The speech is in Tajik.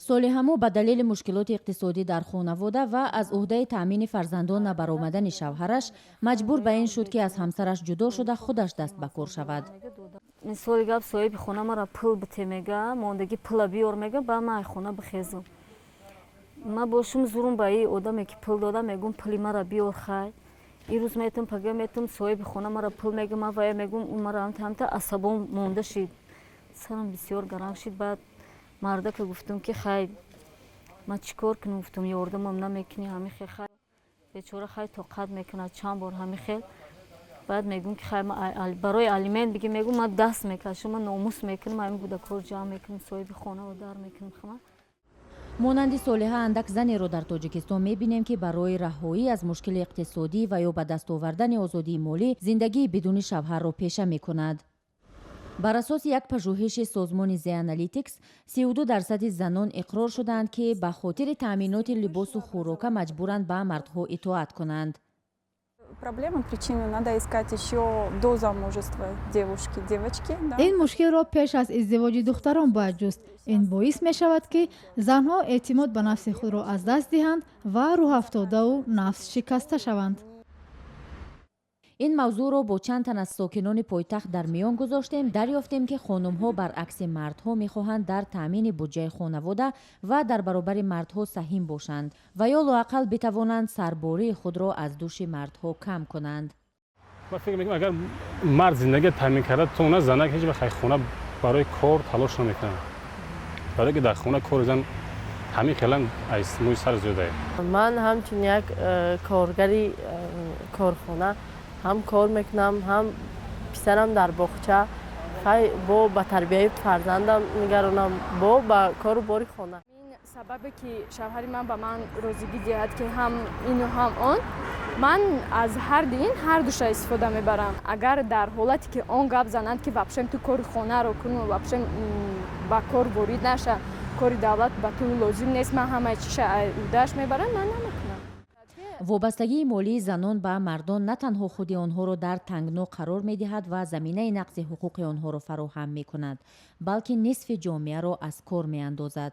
солиҳамо ба далели мушкилоти иқтисодӣ дар хонавода ва аз ӯҳдаи таъмини фарзандон набаромадани шавҳараш маҷбур ба ин шуд ки аз ҳамсараш ҷудо шуда худаш даст ба кор шавад. мисоли гап соҳиби хона мара пул бите мега, мондагӣ пула биёр мега, ба ман хона бихезам. Ма бошум зурум ба и одаме ки пул дода, мегум пули мара биёр хай. ирӯз метум пага метум соҳиби хона мара пул мега, ма вая мегум ӯ мара ҳамта асабон монда шид. Сарам бисёр гаранг шид. Баъд мардака гуфтум ки хай ма чӣ кор кунам, гуфтум ёрдамам намекунӣ ҳамин хел хай бечора хай тоқат мекунад чанд бор ҳамин хел. баъд мегум ки хай барои алимент бигӣ, мегум ма даст мекашам, ма номус мекунам, ҳамин гудакҳоро ҷамъ мекунам, соҳиби хонаро дар мекунам. хама монанди солиҳа андак занеро дар тоҷикистон мебинем ки барои раҳоӣ аз мушкили иқтисодӣ ва ё ба даст овардани озодии молӣ зиндагии бидуни шавҳарро пеша мекунад. бар асоси як пажӯҳиши созмони The Analytics, 32% занон иқрор шуданд ки ба хотири таъминоти либосу хӯрока маҷбуранд ба мардҳо итоат кунанд. Проблема, причину надо искать еще до замужества девушки, девочки. Да? ин мушкилро пеш аз издивоҷи духтарон бояд ҷуст. ин боис мешавад ки занҳо эътимод ба нафси худро аз даст диҳанд ва рӯҳафтодаву нафс шикаста шаванд. ин мавзӯъро бо чанд тан аз сокинони пойтахт дар миён гузоштем. дарёфтем ки хонумҳо баръакси мардҳо мехоҳанд дар таъмини буҷаи хонавода ва дар баробари мардҳо саҳим бошанд ва ё лоақал битавонанд сарбории худро аз дӯши мардҳо кам кунанд. من فکر میکنم اگر مرد زندگی تامین کرده تو نه زنک هیچ وقت خونه برای کار تلاش نمیکنه. برای که در خونه کار زن همین خیلی از موی سر زیاده. من همچون یک کارگری کارخانه هم کار میکنم، هم پسرم در باغچه خیلی با تربیت فرزندم نگرانم با کار و باری خانه. سببی که شوهر من به من روزگی دهد که هم اینو هم آن، من از هر دین هر دوش استفاده میبرم. اگر در حالتی که آن گپ زنند که واپشم تو کار خانه رو کنم، واپشم با کار وارد نشه، کار دولت به تو لازم نیست، من همه چیز عهده‌اش میبرم، من نمیکنم. вобастагии молии занон ба мардон на танҳо худи онҳоро дар тангно қарор медиҳад ва заминаи нақси ҳуқуқи онҳоро фароҳам мекунад, балки нисфи ҷомеаро аз кор меандозад.